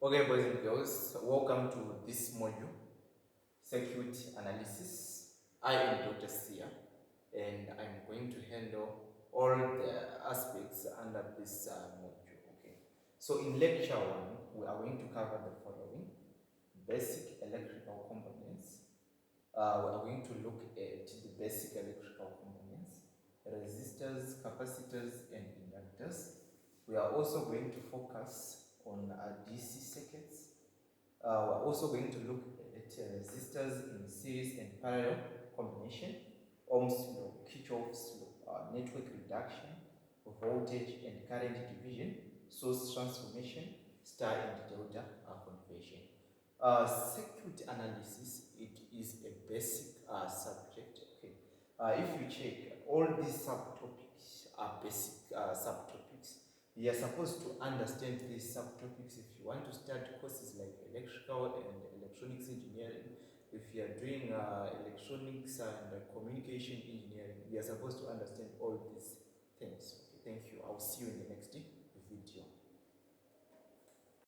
Okay, boys and girls, welcome to this module, Circuit Analysis. I am Dr. Sia, and I'm going to handle all the aspects under this module. Okay, so in lecture 1, we are going to cover the following: basic electrical components. We are going to look at the basic electrical components, resistors, capacitors, and inductors. We are also going to focus on DC circuits. We're also going to look at resistors in series and parallel combination, Ohm's law, Kirchhoff's law, network reduction, voltage and current division, source transformation, star and delta conversion. Circuit analysis, it is a basic subject. Okay, if you check, all these subtopics are basic subtopics. You are supposed to understand these subtopics if you want to start courses like electrical and electronics engineering. If you are doing electronics and communication engineering, you are supposed to understand all these things. Okay, thank you. I'll see you